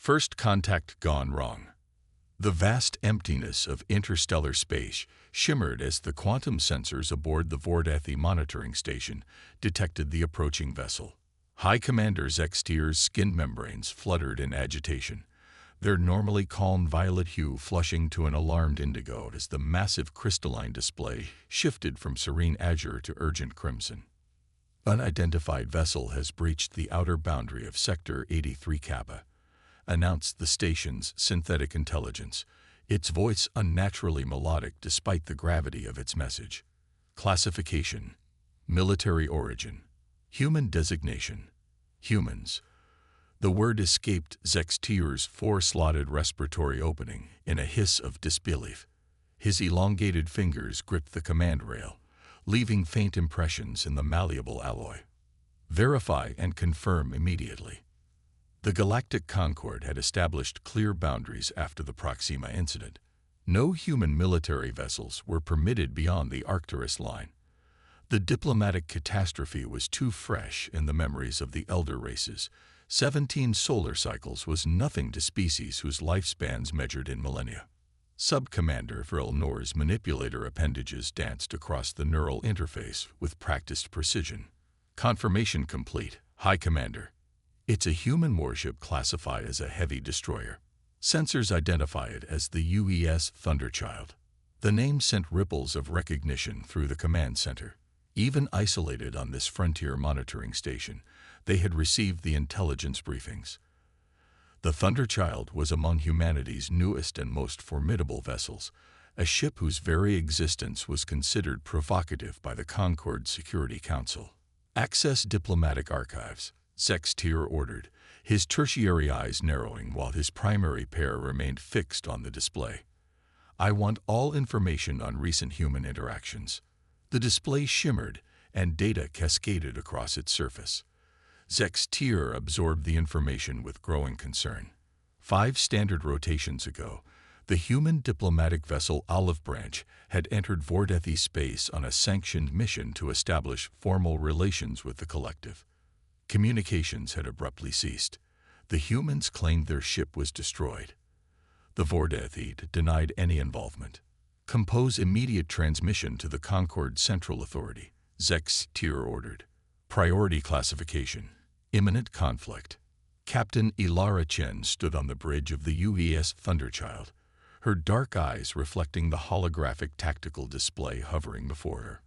First contact gone wrong. The vast emptiness of interstellar space shimmered as the quantum sensors aboard the Vordathi monitoring station detected the approaching vessel. High Commander Zextier's skin membranes fluttered in agitation, their normally calm violet hue flushing to an alarmed indigo as the massive crystalline display shifted from serene azure to urgent crimson. Unidentified vessel has breached the outer boundary of Sector 83 Kappa, announced the station's synthetic intelligence, its voice unnaturally melodic despite the gravity of its message. Classification: military origin. Human designation: humans. The word escaped Zextier's four-slotted respiratory opening in a hiss of disbelief. His elongated fingers gripped the command rail, leaving faint impressions in the malleable alloy. Verify and confirm immediately. The Galactic Concord had established clear boundaries after the Proxima incident. No human military vessels were permitted beyond the Arcturus line. The diplomatic catastrophe was too fresh in the memories of the elder races. 17 solar cycles was nothing to species whose lifespans measured in millennia. Sub-Commander Vril Nor's manipulator appendages danced across the neural interface with practiced precision. Confirmation complete, High Commander. It's a human warship classified as a heavy destroyer. Sensors identify it as the UES Thunderchild. The name sent ripples of recognition through the command center. Even isolated on this frontier monitoring station, they had received the intelligence briefings. The Thunderchild was among humanity's newest and most formidable vessels, a ship whose very existence was considered provocative by the Concord Security Council. Access diplomatic archives, Zextier ordered, his tertiary eyes narrowing while his primary pair remained fixed on the display. I want all information on recent human interactions. The display shimmered, and data cascaded across its surface. Zextier absorbed the information with growing concern. 5 standard rotations ago, the human diplomatic vessel Olive Branch had entered Vordathi space on a sanctioned mission to establish formal relations with the collective. Communications had abruptly ceased. The humans claimed their ship was destroyed. The Vordathi denied any involvement. Compose immediate transmission to the Concord Central Authority, Zextier ordered. Priority classification: imminent conflict. Captain Ilara Chen stood on the bridge of the UES Thunderchild, her dark eyes reflecting the holographic tactical display hovering before her.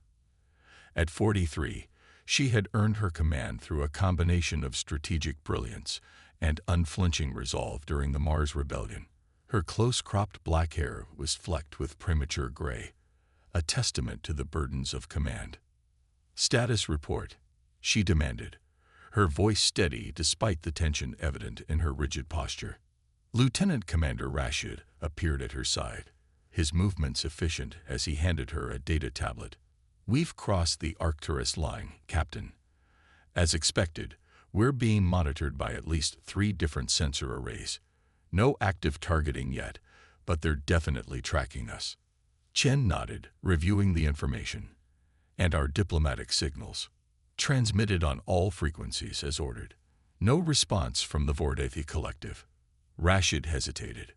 At 43, she had earned her command through a combination of strategic brilliance and unflinching resolve during the Mars Rebellion. Her close-cropped black hair was flecked with premature gray, a testament to the burdens of command. Status report, she demanded, her voice steady despite the tension evident in her rigid posture. Lieutenant Commander Rashid appeared at her side, his movements efficient as he handed her a data tablet. We've crossed the Arcturus line, Captain. As expected, we're being monitored by at least 3 different sensor arrays. No active targeting yet, but they're definitely tracking us. Chen nodded, reviewing the information. And our diplomatic signals. Transmitted on all frequencies as ordered. No response from the Vordathi collective. Rashid hesitated.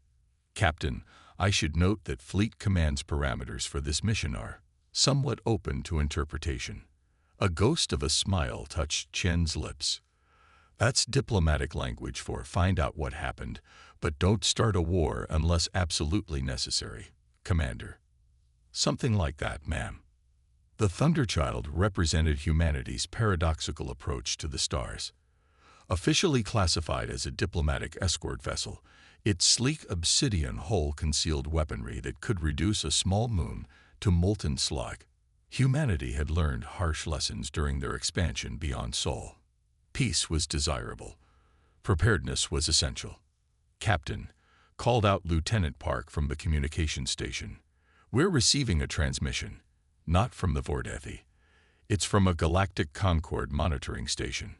Captain, I should note that Fleet Command's parameters for this mission are somewhat open to interpretation. A ghost of a smile touched Chen's lips. That's diplomatic language for find out what happened, but don't start a war unless absolutely necessary, Commander. Something like that, ma'am. The Thunderchild represented humanity's paradoxical approach to the stars. Officially classified as a diplomatic escort vessel, its sleek obsidian hull concealed weaponry that could reduce a small moon to molten slag. Humanity had learned harsh lessons during their expansion beyond Sol. Peace was desirable. Preparedness was essential. Captain, called out Lieutenant Park from the communication station. We're receiving a transmission. Not from the Vordathi. It's from a Galactic Concord monitoring station.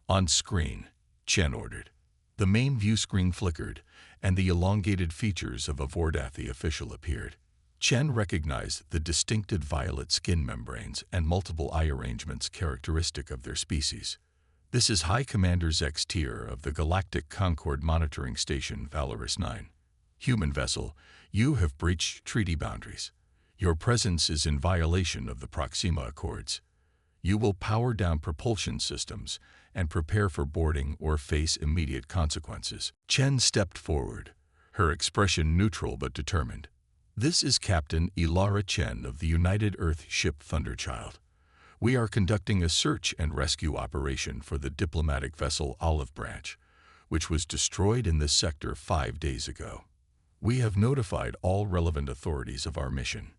On screen, Chen ordered. The main view screen flickered, and the elongated features of a Vordathi official appeared. Chen recognized the distinctive violet skin membranes and multiple eye arrangements characteristic of their species. This is High Commander Zex Tier of the Galactic Concord Monitoring Station Valorous 9. Human vessel, you have breached treaty boundaries. Your presence is in violation of the Proxima Accords. You will power down propulsion systems and prepare for boarding or face immediate consequences. Chen stepped forward, her expression neutral but determined. This is Captain Ilara Chen of the United Earth ship Thunderchild. We are conducting a search and rescue operation for the diplomatic vessel Olive Branch, which was destroyed in this sector 5 days ago. We have notified all relevant authorities of our mission.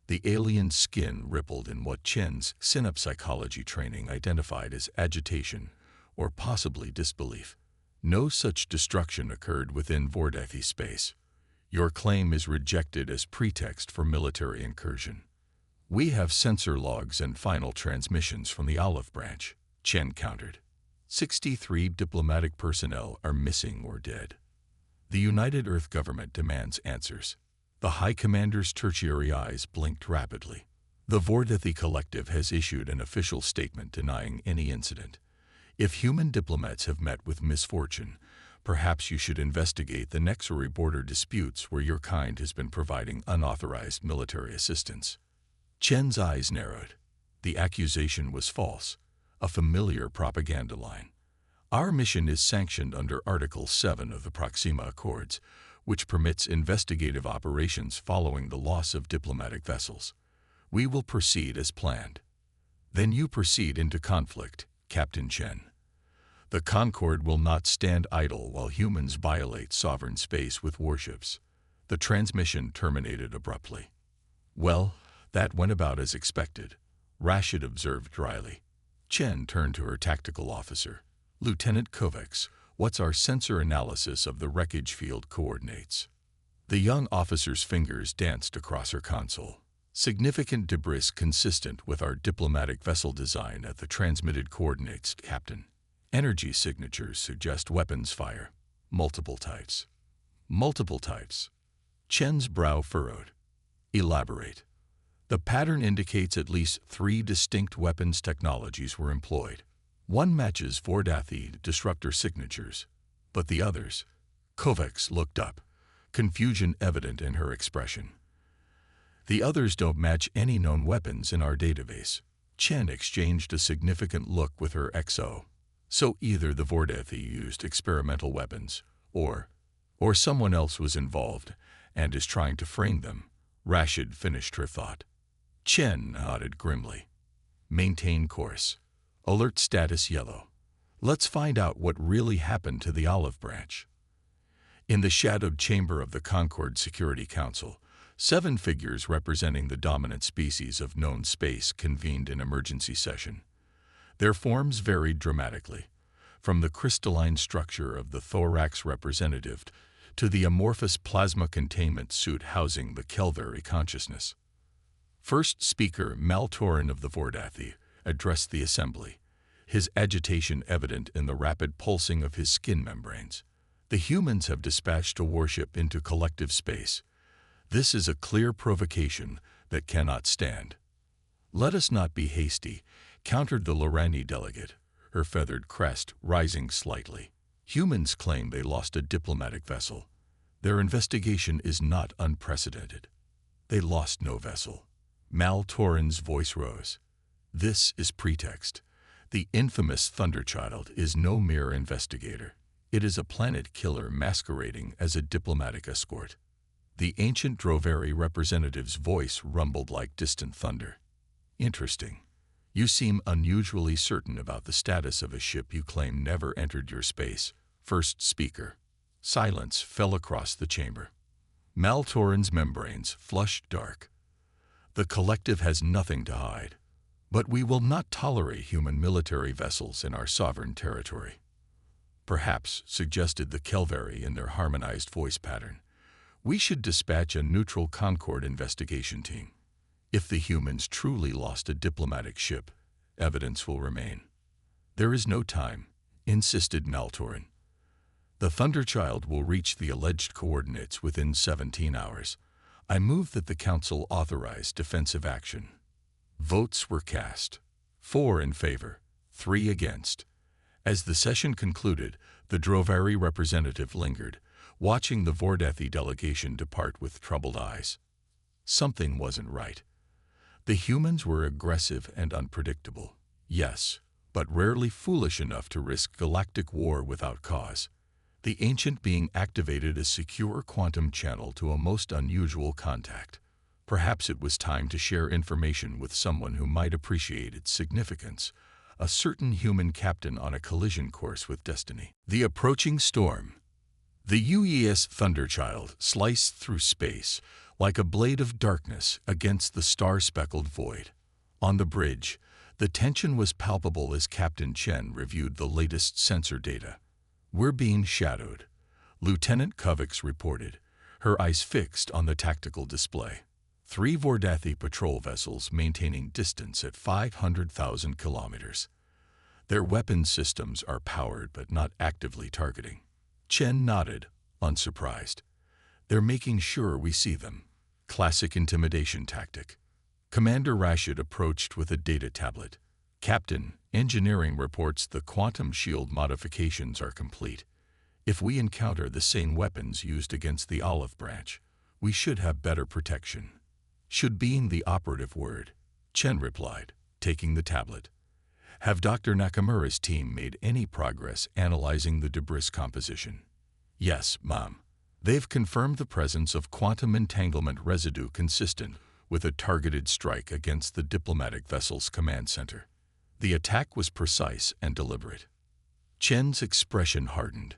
The alien skin rippled in what Chen's synapsychology training identified as agitation or possibly disbelief. No such destruction occurred within Vordathi space. Your claim is rejected as pretext for military incursion. We have sensor logs and final transmissions from the Olive Branch, Chen countered. 63 diplomatic personnel are missing or dead. The United Earth government demands answers. The High Commander's tertiary eyes blinked rapidly. The Vordathi Collective has issued an official statement denying any incident. If human diplomats have met with misfortune, perhaps you should investigate the Nexori border disputes where your kind has been providing unauthorized military assistance. Chen's eyes narrowed. The accusation was false, a familiar propaganda line. Our mission is sanctioned under Article 7 of the Proxima Accords, which permits investigative operations following the loss of diplomatic vessels. We will proceed as planned. Then you proceed into conflict, Captain Chen. The Concord will not stand idle while humans violate sovereign space with warships. The transmission terminated abruptly. Well, that went about as expected, Rashid observed dryly. Chen turned to her tactical officer. Lieutenant Kovacs, what's our sensor analysis of the wreckage field coordinates? The young officer's fingers danced across her console. Significant debris consistent with our diplomatic vessel design at the transmitted coordinates, Captain. Energy signatures suggest weapons fire. Multiple types. Multiple types. Chen's brow furrowed. Elaborate. The pattern indicates at least 3 distinct weapons technologies were employed. One matches Vordathi disruptor signatures, but the others. Kovacs looked up, confusion evident in her expression. The others don't match any known weapons in our database. Chen exchanged a significant look with her XO. So either the Vordathi used experimental weapons, or someone else was involved and is trying to frame them. Rashid finished her thought. Chen nodded grimly. Maintain course. Alert status yellow. Let's find out what really happened to the Olive Branch. In the shadowed chamber of the Concord Security Council, 7 figures representing the dominant species of known space convened an emergency session. Their forms varied dramatically, from the crystalline structure of the thorax representative to the amorphous plasma containment suit housing the Kelvary consciousness. First speaker, Maltorin of the Vordathi, addressed the assembly, his agitation evident in the rapid pulsing of his skin membranes. The humans have dispatched a warship into collective space. This is a clear provocation that cannot stand. Let us not be hasty, countered the Lorani delegate, her feathered crest rising slightly. Humans claim they lost a diplomatic vessel. Their investigation is not unprecedented. They lost no vessel. Maltorin's voice rose. This is pretext. The infamous Thunderchild is no mere investigator. It is a planet killer masquerading as a diplomatic escort. The ancient Droveri representative's voice rumbled like distant thunder. Interesting. You seem unusually certain about the status of a ship you claim never entered your space. First speaker. Silence fell across the chamber. Maltorin's membranes flushed dark. The collective has nothing to hide, but we will not tolerate human military vessels in our sovereign territory. Perhaps, suggested the Kelvary in their harmonized voice pattern, we should dispatch a neutral Concord investigation team. If the humans truly lost a diplomatic ship, evidence will remain. There is no time, insisted Maltorin. The Thunderchild will reach the alleged coordinates within 17 hours. I move that the Council authorize defensive action. Votes were cast. 4 in favor, 3 against. As the session concluded, the Drovari representative lingered, watching the Vordathi delegation depart with troubled eyes. Something wasn't right. The humans were aggressive and unpredictable, yes, but rarely foolish enough to risk galactic war without cause. The ancient being activated a secure quantum channel to a most unusual contact. Perhaps it was time to share information with someone who might appreciate its significance, a certain human captain on a collision course with destiny. The approaching storm. The UES Thunderchild sliced through space like a blade of darkness against the star-speckled void. On the bridge, the tension was palpable as Captain Chen reviewed the latest sensor data. "We're being shadowed," Lieutenant Kovacs reported, her eyes fixed on the tactical display. 3 Vordathi patrol vessels maintaining distance at 500,000 kilometers. Their weapon systems are powered but not actively targeting. Chen nodded, unsurprised. "They're making sure we see them." Classic intimidation tactic. Commander Rashid approached with a data tablet. "Captain, engineering reports the quantum shield modifications are complete. If we encounter the same weapons used against the olive branch, we should have better protection." "Should" being the operative word, Chen replied, taking the tablet. "Have Dr. Nakamura's team made any progress analyzing the debris composition?" "Yes, Ma'am. They've confirmed the presence of quantum entanglement residue consistent with a targeted strike against the diplomatic vessel's command center. The attack was precise and deliberate." Chen's expression hardened.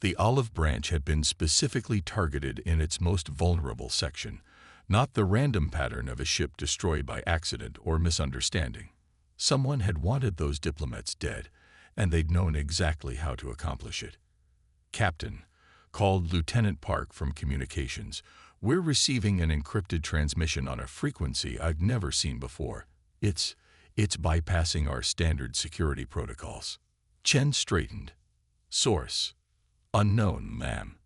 The olive branch had been specifically targeted in its most vulnerable section, not the random pattern of a ship destroyed by accident or misunderstanding. Someone had wanted those diplomats dead, and they'd known exactly how to accomplish it. "Captain," called Lieutenant Park from communications, "we're receiving an encrypted transmission on a frequency I've never seen before. It's bypassing our standard security protocols." Chen straightened. "Source: unknown, ma'am.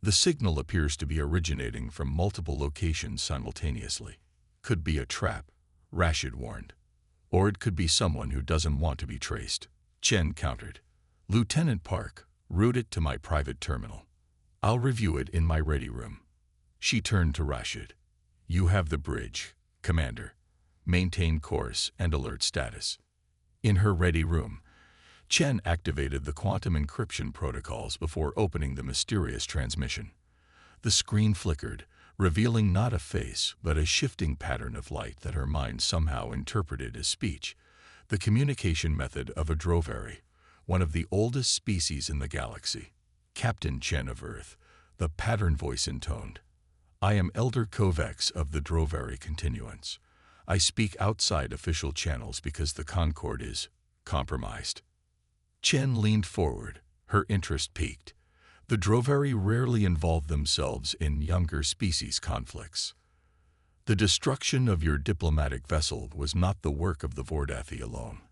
The signal appears to be originating from multiple locations simultaneously. Could be a trap," Rashid warned. "Or it could be someone who doesn't want to be traced," Chen countered. "Lieutenant Park, route it to my private terminal. I'll review it in my ready room." She turned to Rashid. "You have the bridge, Commander. Maintain course and alert status." In her ready room, Chen activated the quantum encryption protocols before opening the mysterious transmission. The screen flickered, revealing not a face but a shifting pattern of light that her mind somehow interpreted as speech, the communication method of a Drovari, one of the oldest species in the galaxy. "Captain Chen of Earth," the pattern voice intoned. "I am Elder Kovacs of the Drovari Continuance. I speak outside official channels because the Concord is compromised." Chen leaned forward, her interest piqued. The Drovari rarely involve themselves in younger species conflicts. "The destruction of your diplomatic vessel was not the work of the Vordathi alone,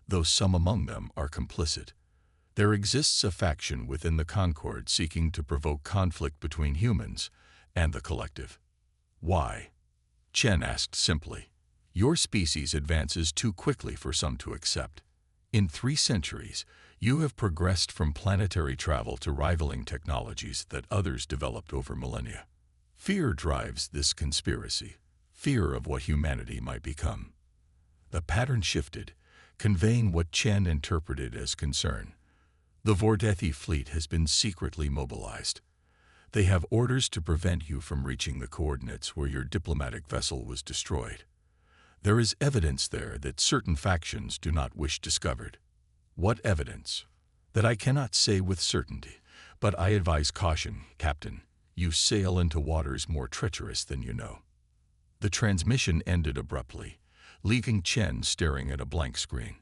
though some among them are complicit. There exists a faction within the Concord seeking to provoke conflict between humans and the collective." "Why?" Chen asked simply. "Your species advances too quickly for some to accept. In 3 centuries, you have progressed from planetary travel to rivaling technologies that others developed over millennia. Fear drives this conspiracy, fear of what humanity might become." The pattern shifted, conveying what Chen interpreted as concern. "The Vordathi fleet has been secretly mobilized. They have orders to prevent you from reaching the coordinates where your diplomatic vessel was destroyed. There is evidence there that certain factions do not wish discovered." "What evidence?" "That I cannot say with certainty, but I advise caution, Captain. You sail into waters more treacherous than you know." The transmission ended abruptly, leaving Chen staring at a blank screen.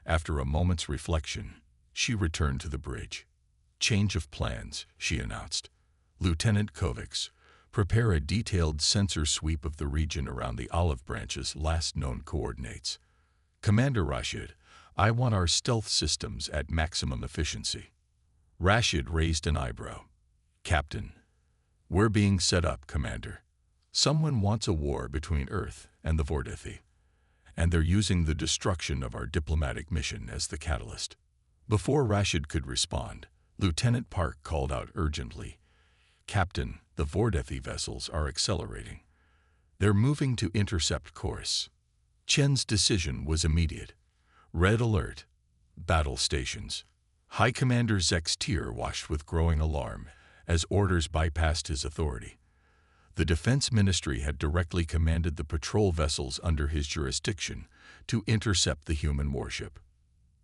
After a moment's reflection, she returned to the bridge. "Change of plans," she announced. "Lieutenant Kovacs, prepare a detailed sensor sweep of the region around the olive branch's last known coordinates. Commander Rashid, I want our stealth systems at maximum efficiency." Rashid raised an eyebrow. "Captain." "We're being set up, Commander. Someone wants a war between Earth and the Vordathi, and they're using the destruction of our diplomatic mission as the catalyst. Before Rashid could respond, Lieutenant Park called out urgently, "Captain, the Vordethi vessels are accelerating. They're moving to intercept course." Chen's decision was immediate. Red alert. Battle stations. High Commander Zek's tear watched with growing alarm as orders bypassed his authority. The Defense Ministry had directly commanded the patrol vessels under his jurisdiction to intercept the human warship.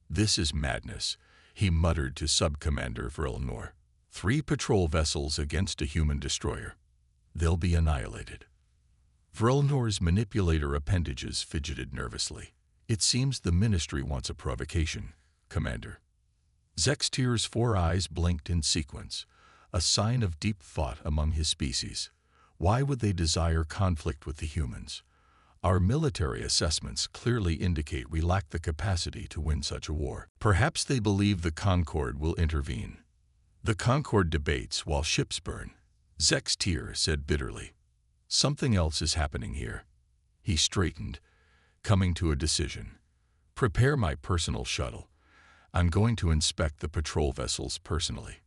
"This is madness," he muttered to Sub-Commander Vrelnor. "3 patrol vessels against a human destroyer. They'll be annihilated." Vrelnor's manipulator appendages fidgeted nervously. "It seems the Ministry wants a provocation, Commander." Zek's 4 eyes blinked in sequence, a sign of deep thought among his species. Why would they desire conflict with the humans? Our military assessments clearly indicate we lack the capacity to win such a war. Perhaps they believe the Concord will intervene. "The Concord debates while ships burn," Zek's said bitterly. "Something else is happening here." He straightened, coming to a decision. "Prepare my personal shuttle. I'm going to inspect the patrol vessels personally."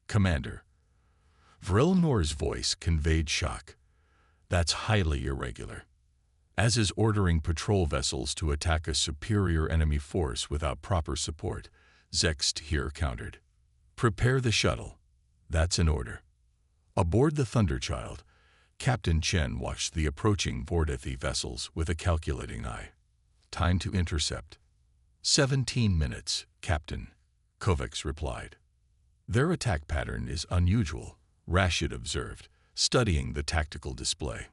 "Commander." Vrelnor's voice conveyed shock. "That's highly irregular. As is ordering patrol vessels to attack a superior enemy force without proper support," Zek's countered. "Prepare the shuttle. That's an order." Aboard the Thunderchild, Captain Chen watched the approaching Vordethi vessels with a calculating eye. "Time to intercept." 17 minutes, Captain," Kovacs replied. "Their attack pattern is unusual," Rashid observed, studying the tactical display.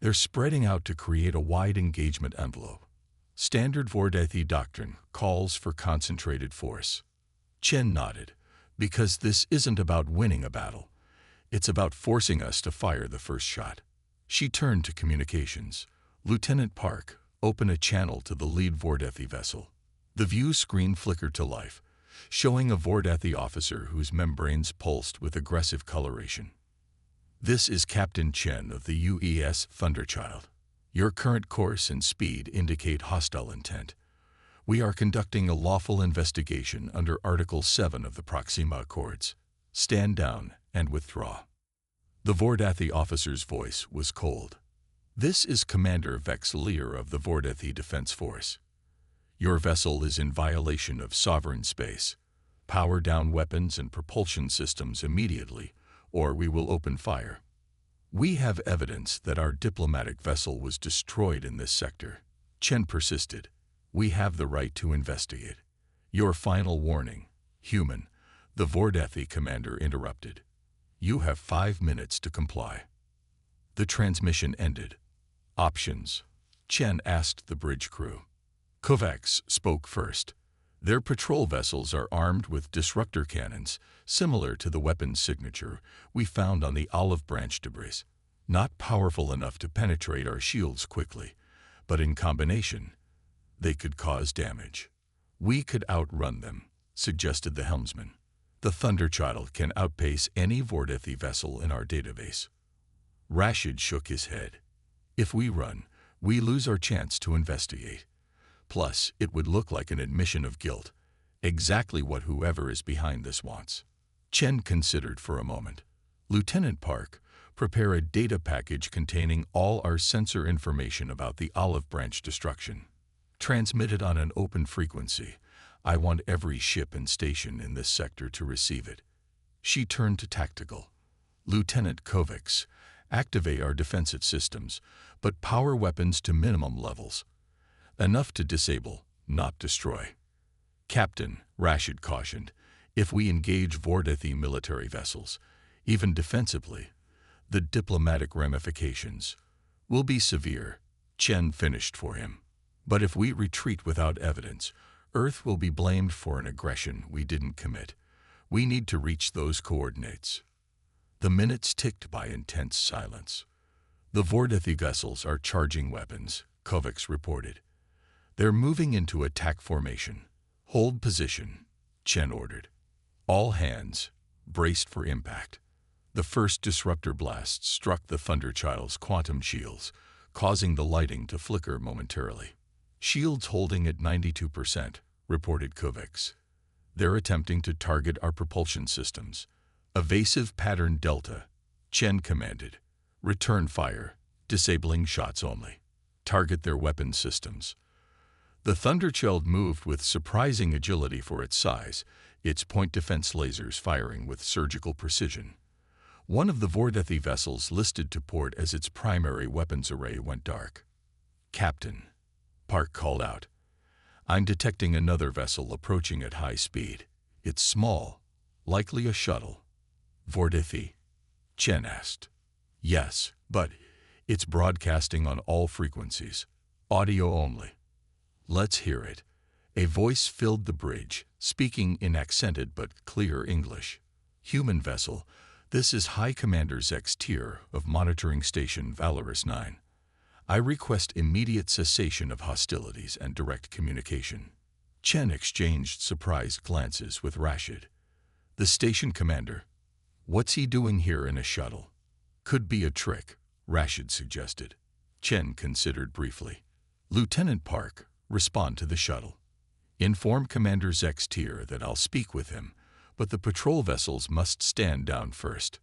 "They're spreading out to create a wide engagement envelope. Standard Vordethi doctrine calls for concentrated force." Chen nodded. "Because this isn't about winning a battle. It's about forcing us to fire the first shot." She turned to communications. "Lieutenant Park, open a channel to the lead Vordethi vessel." The view screen flickered to life, showing a Vordethi officer whose membranes pulsed with aggressive coloration. "This is Captain Chen of the UES Thunderchild. Your current course and speed indicate hostile intent. We are conducting a lawful investigation under Article 7 of the Proxima Accords. Stand down and withdraw." The Vordethi officer's voice was cold. "This is Commander Vex Lear of the Vordethi Defense Force. Your vessel is in violation of sovereign space. Power down weapons and propulsion systems immediately, or we will open fire. We have evidence that our diplomatic vessel was destroyed in this sector." Chen persisted. "We have the right to investigate." "Your final warning, human," the Vordethi commander interrupted. "You have 5 minutes to comply." The transmission ended. "Options?" Chen asked the bridge crew. Kovacs spoke first. "Their patrol vessels are armed with disruptor cannons, similar to the weapons signature we found on the olive branch debris. Not powerful enough to penetrate our shields quickly, but in combination, they could cause damage. We could outrun them," suggested the helmsman. "The Thunderchild can outpace any Vordethi vessel in our database." Rashid shook his head. "If we run, we lose our chance to investigate. Plus, it would look like an admission of guilt, exactly what whoever is behind this wants." Chen considered for a moment. "Lieutenant Park, prepare a data package containing all our sensor information about the olive branch destruction. Transmit it on an open frequency. I want every ship and station in this sector to receive it." She turned to tactical. "Lieutenant Kovacs, activate our defensive systems, but power weapons to minimum levels. Enough to disable, not destroy." "Captain," Rashid cautioned, "if we engage Vordethi military vessels, even defensively, the diplomatic ramifications will be severe." Chen finished for him. "But if we retreat without evidence, Earth will be blamed for an aggression we didn't commit. We need to reach those coordinates." The minutes ticked by intense silence. "The Vordethi vessels are charging weapons," Kovacs reported. "They're moving into attack formation. Hold position," Chen ordered. All hands braced for impact. The first disruptor blast struck the Thunderchild's quantum shields, causing the lighting to flicker momentarily. "Shields holding at 92%, reported Kovacs. They're attempting to target our propulsion systems. Evasive pattern Delta. Chen commanded. Return fire. Disabling shots only. Target their weapon systems. The Thunderchild moved with surprising agility for its size, its point defense lasers firing with surgical precision. One of the Vordethi vessels listed to port as its primary weapons array went dark. "Captain," Park called out, "I'm detecting another vessel approaching at high speed. It's small, likely a shuttle." "Vordethi?" Chen asked. "Yes, but it's broadcasting on all frequencies. Audio only." "Let's hear it." A voice filled the bridge, speaking in accented but clear English. "Human vessel, this is High Commander Zex Tier of Monitoring Station Valorous 9. I request immediate cessation of hostilities and direct communication." Chen exchanged surprised glances with Rashid. "The station commander? What's he doing here in a shuttle?" "Could be a trick," Rashid suggested. Chen considered briefly. "Lieutenant Park, respond to the shuttle. Inform Commander Zex Tier that I'll speak with him, but the patrol vessels must stand down first."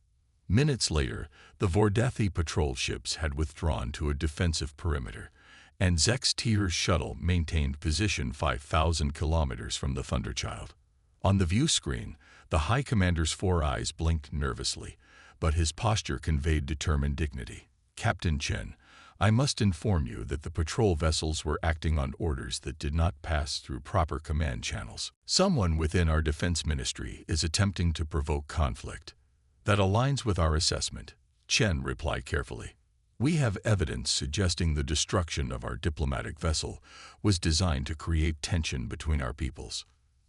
Minutes later, the Vordethi patrol ships had withdrawn to a defensive perimeter, and Zex Tier's shuttle maintained position 5,000 kilometers from the Thunderchild. On the view screen, the High Commander's 4 eyes blinked nervously, but his posture conveyed determined dignity. "Captain Chen, I must inform you that the patrol vessels were acting on orders that did not pass through proper command channels. Someone within our defense ministry is attempting to provoke conflict. That aligns with our assessment," Chen replied carefully. "We have evidence suggesting the destruction of our diplomatic vessel was designed to create tension between our peoples."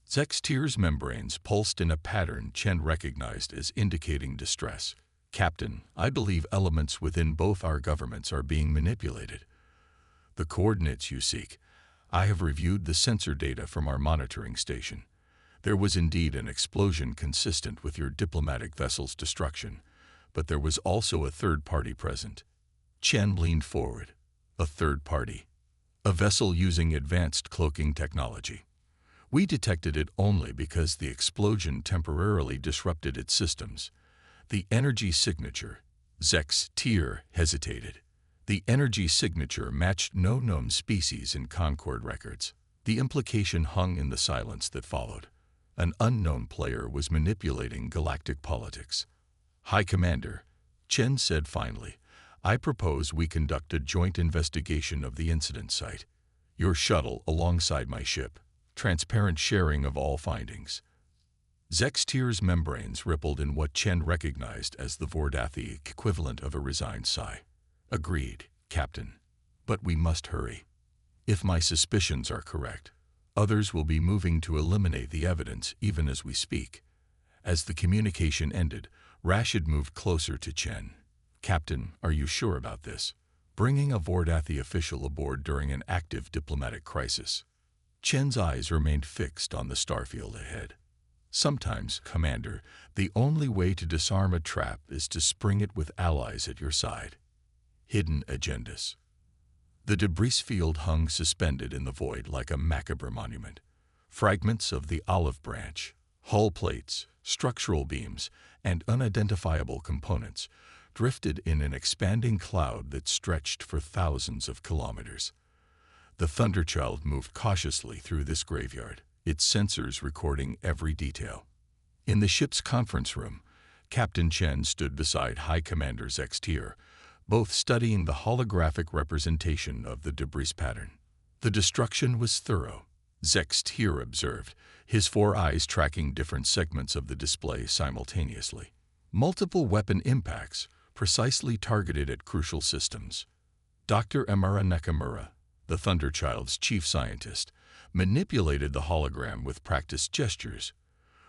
Zex Tier's membranes pulsed in a pattern Chen recognized as indicating distress. "Captain, I believe elements within both our governments are being manipulated. The coordinates you seek, I have reviewed the sensor data from our monitoring station. There was indeed an explosion consistent with your diplomatic vessel's destruction, but there was also a third party present." Chen leaned forward. "A third party? A vessel using advanced cloaking technology. We detected it only because the explosion temporarily disrupted its systems. The energy signature," Zex Tier hesitated. "The energy signature matched no known species in Concord records." The implication hung in the silence that followed. An unknown player was manipulating galactic politics. "High Commander," Chen said finally, "I propose we conduct a joint investigation of the incident site. Your shuttle alongside my ship. Transparent sharing of all findings." Zex Tier's membranes rippled in what Chen recognized as the Vordethi equivalent of a resigned sigh. "Agreed, Captain. But we must hurry. If my suspicions are correct, others will be moving to eliminate the evidence even as we speak." As the communication ended, Rashid moved closer to Chen. "Captain, are you sure about this? Bringing a Vordethi official aboard during an active diplomatic crisis?" Chen's eyes remained fixed on the starfield ahead. "Sometimes, Commander, the only way to disarm a trap is to spring it with allies at your side." Hidden agendas. The debris field hung suspended in the void like a macabre monument. Fragments of the olive branch, hull plates, structural beams, and unidentifiable components drifted in an expanding cloud that stretched for thousands of kilometers. The Thunderchild moved cautiously through this graveyard, its sensors recording every detail. In the ship's conference room, Captain Chen stood beside High Commander Zex Tier, both studying the holographic representation of the debris pattern. "The destruction was thorough," Zex Tier observed, his 4 eyes tracking different segments of the display simultaneously. "Multiple weapon impacts, precisely targeted at crucial systems." Dr. Amara Nakamura, the Thunderchild's chief scientist, manipulated the hologram with practiced gestures.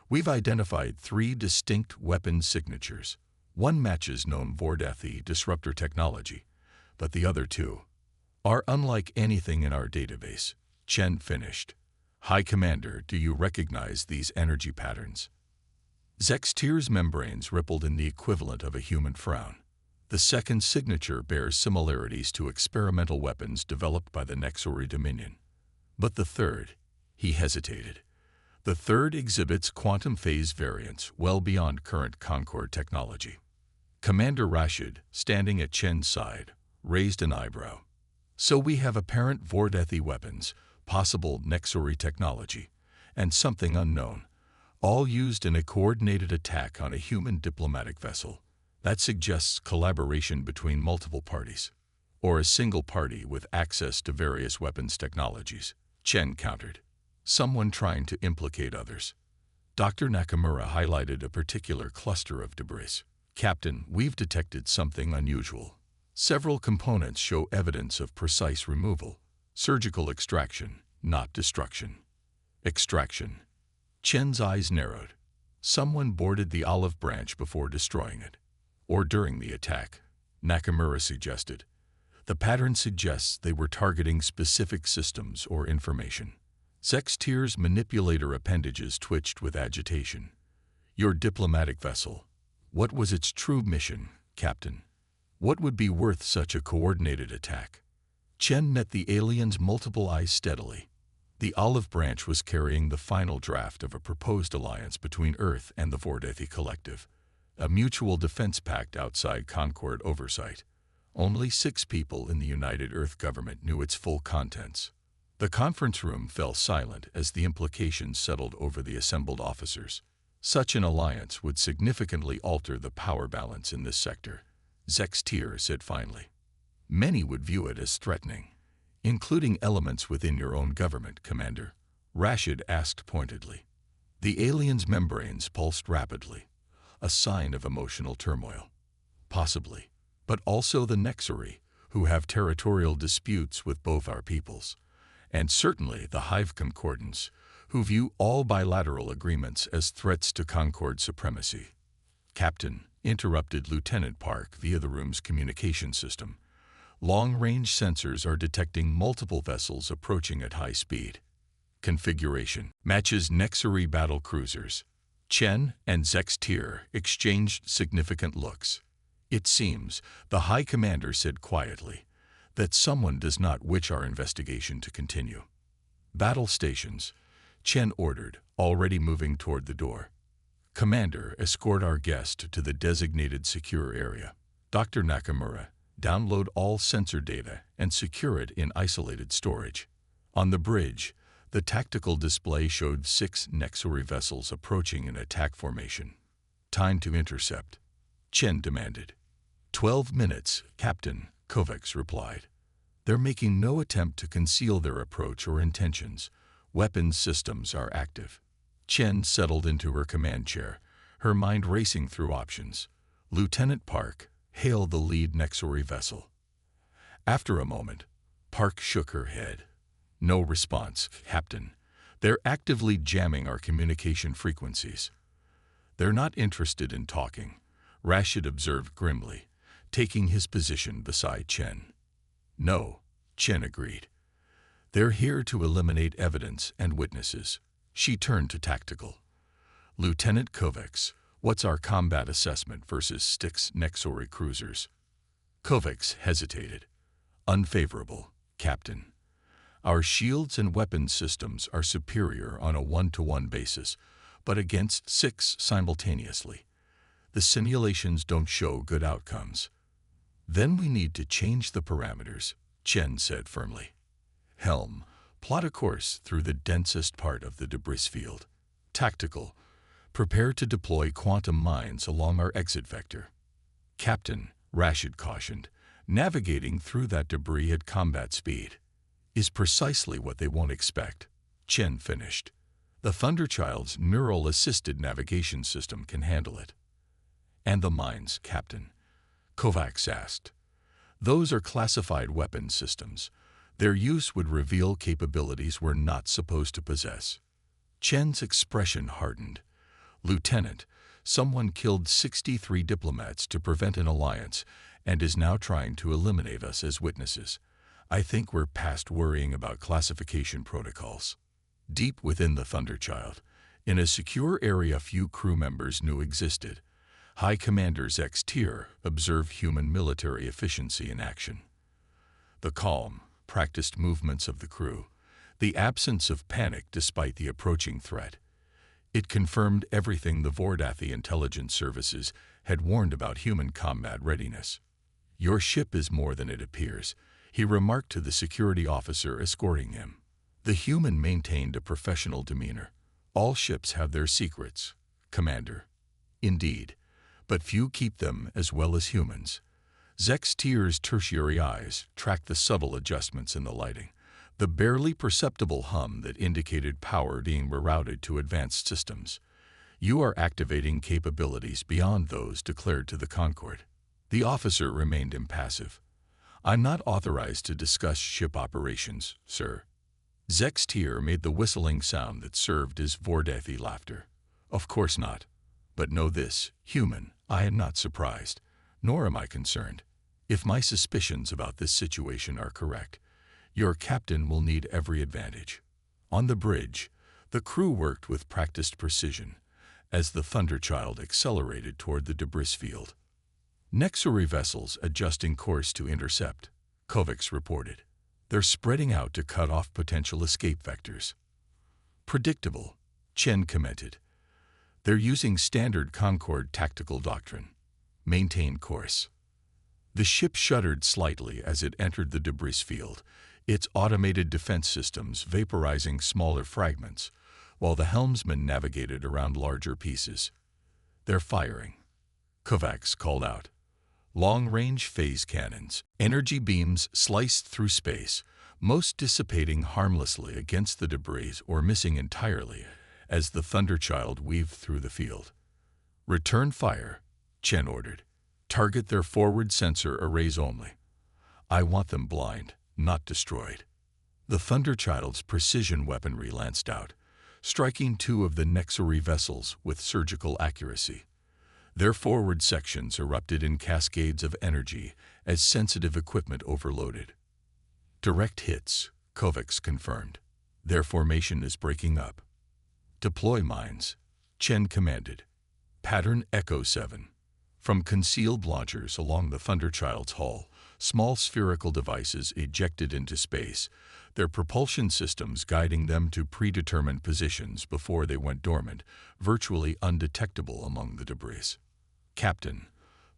"We've identified 3 distinct weapon signatures. One matches known Vordethi disruptor technology, but the other 2 are unlike anything in our database." Chen finished. "High Commander, do you recognize these energy patterns?" Zex Tier's membranes rippled in the equivalent of a human frown. "The second signature bears similarities to experimental weapons developed by the Nexori Dominion. But the third," he hesitated. The third exhibits quantum phase variance well beyond current Concorde technology. Commander Rashid, standing at Chen's side, raised an eyebrow. So we have apparent Vordethi weapons, possible Nexori technology, and something unknown, all used in a coordinated attack on a human diplomatic vessel. That suggests collaboration between multiple parties, or a single party with access to various weapons technologies, Chen countered. Someone trying to implicate others. Dr. Nakamura highlighted a particular cluster of debris. Captain, we've detected something unusual. Several components show evidence of precise removal. Surgical extraction, not destruction. Extraction. Chen's eyes narrowed. Someone boarded the olive branch before destroying it. Or during the attack, Nakamura suggested. The pattern suggests they were targeting specific systems or information. Zextier's manipulator appendages twitched with agitation. Your diplomatic vessel. What was its true mission, Captain? What would be worth such a coordinated attack? Chen met the alien's multiple eyes steadily. The olive branch was carrying the final draft of a proposed alliance between Earth and the Vordethi Collective, a mutual defense pact outside Concorde oversight. Only 6 people in the United Earth government knew its full contents. The conference room fell silent as the implications settled over the assembled officers. Such an alliance would significantly alter the power balance in this sector, Zextier said finally. Many would view it as threatening, including elements within your own government, Commander, Rashid asked pointedly. The alien's membranes pulsed rapidly, a sign of emotional turmoil. Possibly, but also the Nexori, who have territorial disputes with both our peoples, and certainly the Hive Concordants, who view all bilateral agreements as threats to Concorde supremacy. Captain, interrupted Lieutenant Park via the room's communication system. Long-range sensors are detecting multiple vessels approaching at high speed. Configuration matches Nexori battle cruisers. Chen and Zextier exchanged significant looks. It seems, the High Commander said quietly, that someone does not wish our investigation to continue. Battle stations, Chen ordered, already moving toward the door. Commander, escort our guest to the designated secure area. Dr. Nakamura, download all sensor data and secure it in isolated storage. On the bridge, the tactical display showed 6 Nexori vessels approaching in attack formation. Time to intercept, Chen demanded. 12 minutes, Captain, Kovacs replied. They're making no attempt to conceal their approach or intentions. Weapons systems are active. Chen settled into her command chair, her mind racing through options. Lieutenant Park, hail the lead Nexori vessel. After a moment, Park shook her head. No response, Captain. They're actively jamming our communication frequencies. They're not interested in talking, Rashid observed grimly, taking his position beside Chen. No, Chen agreed. They're here to eliminate evidence and witnesses. She turned to tactical. Lieutenant Kovacs, what's our combat assessment versus Styx Nexori cruisers? Kovacs hesitated. Unfavorable, Captain. Our shields and weapons systems are superior on a 1-to-1 basis, but against 6 simultaneously. The simulations don't show good outcomes. Then we need to change the parameters, Chen said firmly. Helm, plot a course through the densest part of the debris field. Tactical, prepare to deploy quantum mines along our exit vector. Captain, Rashid cautioned, navigating through that debris at combat speed is precisely what they won't expect, Chen finished. The Thunderchild's neural-assisted navigation system can handle it. And the mines, Captain? Kovacs asked. Those are classified weapons systems. Their use would reveal capabilities we're not supposed to possess. Chen's expression hardened. Lieutenant, someone killed 63 diplomats to prevent an alliance and is now trying to eliminate us as witnesses. I think we're past worrying about classification protocols. Deep within the Thunderchild, in a secure area few crew members knew existed, High Commander Zextier observed human military efficiency in action. The calm, practiced movements of the crew, the absence of panic despite the approaching threat, It confirmed everything the Vordathi intelligence services had warned about human combat readiness. "Your ship is more than it appears," he remarked to the security officer escorting him. The human maintained a professional demeanor. "All ships have their secrets, Commander." "Indeed, but few keep them as well as humans." Zextier's tertiary eyes tracked the subtle adjustments in the lighting, the barely perceptible hum that indicated power being rerouted to advanced systems. "You are activating capabilities beyond those declared to the Concord." The officer remained impassive. "I'm not authorized to discuss ship operations, sir." Zextier made the whistling sound that served as Vordathi laughter. "Of course not. But know this, human, I am not surprised, nor am I concerned. If my suspicions about this situation are correct, your captain will need every advantage." On the bridge, the crew worked with practiced precision as the Thunderchild accelerated toward the debris field. "Nexuri vessels adjusting course to intercept," Kovacs reported. "They're spreading out to cut off potential escape vectors." "Predictable," Chen commented. "They're using standard Concord tactical doctrine. Maintain course." The ship shuddered slightly as it entered the debris field, its automated defense systems vaporizing smaller fragments, while the helmsman navigated around larger pieces. "They're firing," Kovacs called out. Long-range phase cannons, energy beams sliced through space, most dissipating harmlessly against the debris or missing entirely as the Thunderchild weaved through the field. "Return fire," Chen ordered. "Target their forward sensor arrays only. I want them blind, not destroyed." The Thunderchild's precision weaponry lanced out, striking two of the Nexuri vessels with surgical accuracy. Their forward sections erupted in cascades of energy as sensitive equipment overloaded. "Direct hits," Kovacs confirmed. "Their formation is breaking up." "Deploy mines," Chen commanded. Pattern Echo 7. From concealed launchers along the Thunderchild's hull, small spherical devices ejected into space, their propulsion systems guiding them to predetermined positions before they went dormant, virtually undetectable among the debris. "Captain,"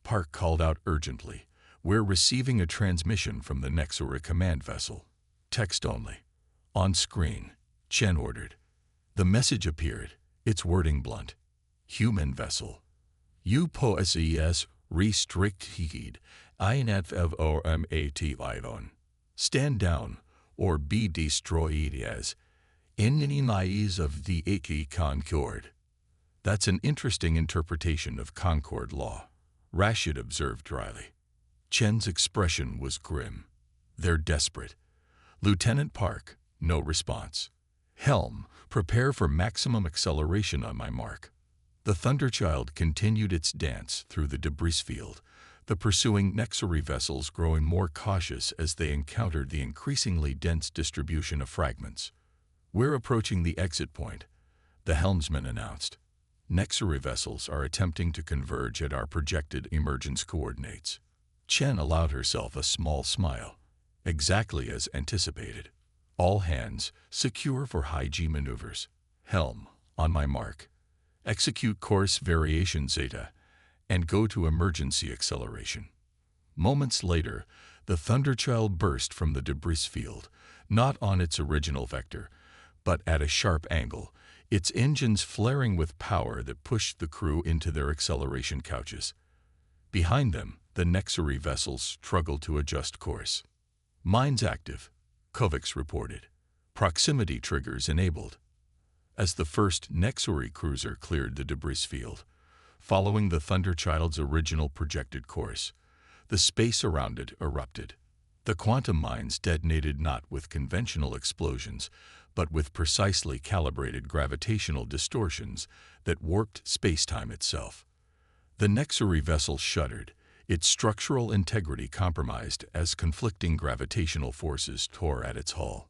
Park called out urgently, "we're receiving a transmission from the Nexuri command vessel." "Text only." "On screen," Chen ordered. The message appeared, its wording blunt. "Human vessel. You poes restricted INFVORMATIVON. Stand down or be destroyed as enemies of the Concord." "That's an interesting interpretation of Concord law," Rashid observed dryly. Chen's expression was grim. "They're desperate." "Lieutenant Park," no response. "Helm, prepare for maximum acceleration on my mark." The Thunderchild continued its dance through the debris field, the pursuing Nexuri vessels growing more cautious as they encountered the increasingly dense distribution of fragments. "We're approaching the exit point," the helmsman announced. "Nexuri vessels are attempting to converge at our projected emergence coordinates." Chen allowed herself a small smile. Exactly as anticipated. "All hands, secure for high-G maneuvers. Helm, on my mark. Execute course variation Zeta, and go to emergency acceleration." Moments later, the Thunderchild burst from the debris field, not on its original vector, but at a sharp angle, its engines flaring with power that pushed the crew into their acceleration couches. Behind them, the Nexuri vessels struggled to adjust course. "Mines active," Kovacs reported. "Proximity triggers enabled." As the first Nexuri cruiser cleared the debris field, following the Thunderchild's original projected course, the space around it erupted. The quantum mines detonated not with conventional explosions, but with precisely calibrated gravitational distortions that warped spacetime itself. The Nexuri vessel shuddered, its structural integrity compromised as conflicting gravitational forces tore at its hull.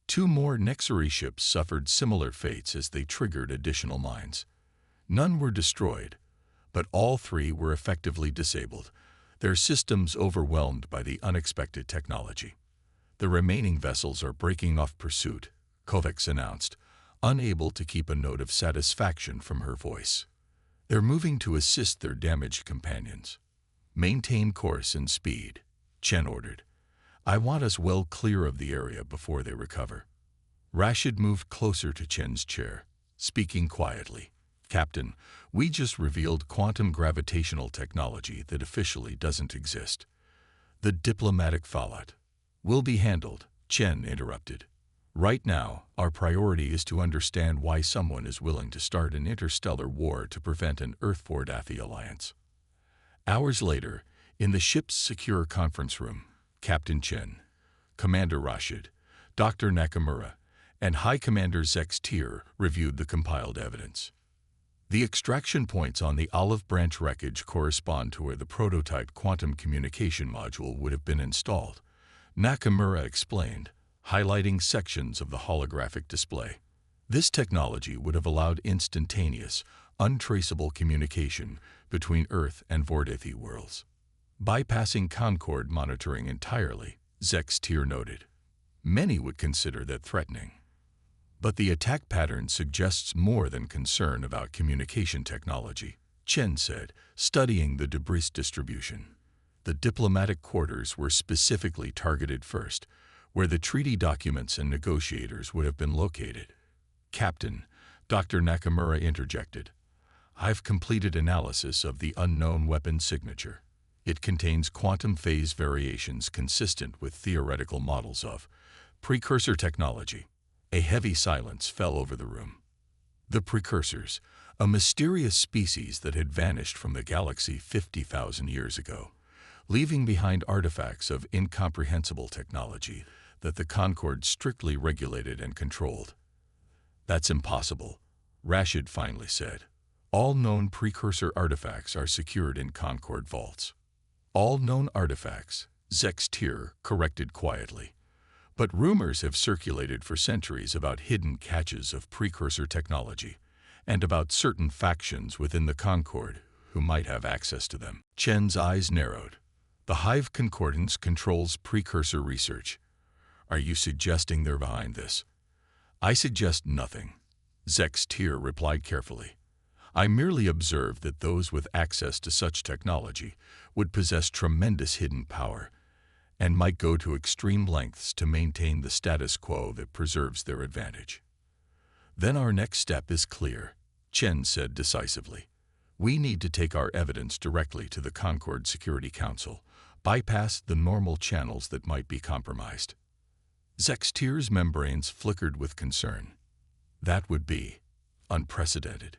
Two more Nexuri ships suffered similar fates as they triggered additional mines. None were destroyed, but all three were effectively disabled, their systems overwhelmed by the unexpected technology. "The remaining vessels are breaking off pursuit," Kovacs announced, unable to keep a note of satisfaction from her voice. "They're moving to assist their damaged companions. Maintain course and speed," Chen ordered. "I want us well clear of the area before they recover." Rashid moved closer to Chen's chair, speaking quietly. "Captain, we just revealed quantum gravitational technology that officially doesn't exist. The diplomatic fallout will be handled," Chen interrupted. "Right now, our priority is to understand why someone is willing to start an interstellar war to prevent an Earth-Vordathi alliance." Hours later, in the ship's secure conference room, Captain Chen, Commander Rashid, Dr. Nakamura, and High Commander Zex Tier reviewed the compiled evidence. The extraction points on the olive branch wreckage correspond to where the prototype quantum communication module would have been installed, Nakamura explained, highlighting sections of the holographic display. This technology would have allowed instantaneous, untraceable communication between Earth and Vordathi worlds, bypassing Concord monitoring entirely, Zex Tier noted. Many would consider that threatening. But the attack pattern suggests more than concern about communication technology, Chen said, studying the debris distribution. The diplomatic quarters were specifically targeted first, where the treaty documents and negotiators would have been located. "Captain," Dr. Nakamura interjected, "I've completed analysis of the unknown weapon signature. It contains quantum phase variations consistent with theoretical models of precursor technology." A heavy silence fell over the room. The precursors, a mysterious species that had vanished from the galaxy 50,000 years ago, leaving behind artifacts of incomprehensible technology that the Concord strictly regulated and controlled. "That's impossible," Rashid finally said. "All known precursor artifacts are secured in Concord vaults." "All known artifacts," Zex Tier corrected quietly. "But rumors have circulated for centuries about hidden caches of precursor technology, and about certain factions within the Concord who might have access to them." Chen's eyes narrowed. "The Hive Concordance controls precursor research. Are you suggesting they're behind this?" "I suggest nothing," Zex Tier replied carefully. "I merely observe that those with access to such technology would possess tremendous hidden power, and might go to extreme lengths to maintain the status quo that preserves their advantage." "Then our next step is clear," Chen said decisively. "We need to take our evidence directly to the Concord Security Council, bypass the normal channels that might be compromised." Zex Tier's membranes flickered with concern. "That would be unprecedented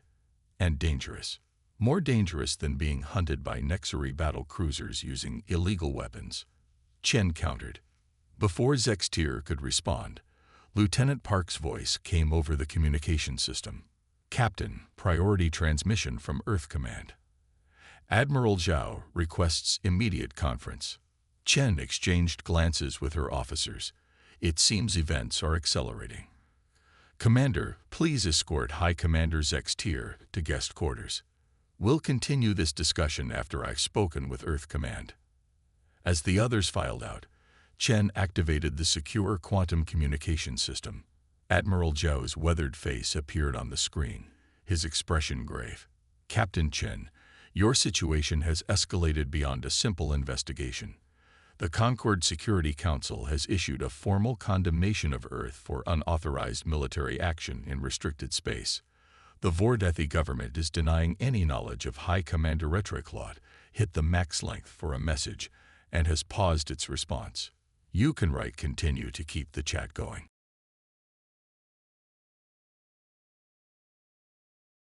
and dangerous. More dangerous than being hunted by Nexari battle cruisers using illegal weapons," Chen countered. Before Zex Tier could respond, Lieutenant Park's voice came over the communication system. "Captain, priority transmission from Earth Command. Admiral Zhao requests immediate conference." Chen exchanged glances with her officers. "It seems events are accelerating." "Commander, please escort High Commander Zex Tier to guest quarters. We'll continue this discussion after I've spoken with Earth Command." As the others filed out, Chen activated the secure quantum communication system. Admiral Zhao's weathered face appeared on the screen, his expression grave. "Captain Chen, your situation has escalated beyond a simple investigation. The Concord Security Council has issued a formal condemnation of Earth for unauthorized military action in restricted space. The Vordathi government is denying any knowledge of High Commander Retroclaude hit the max length for a message and has paused its response. You can write continue to keep the chat going."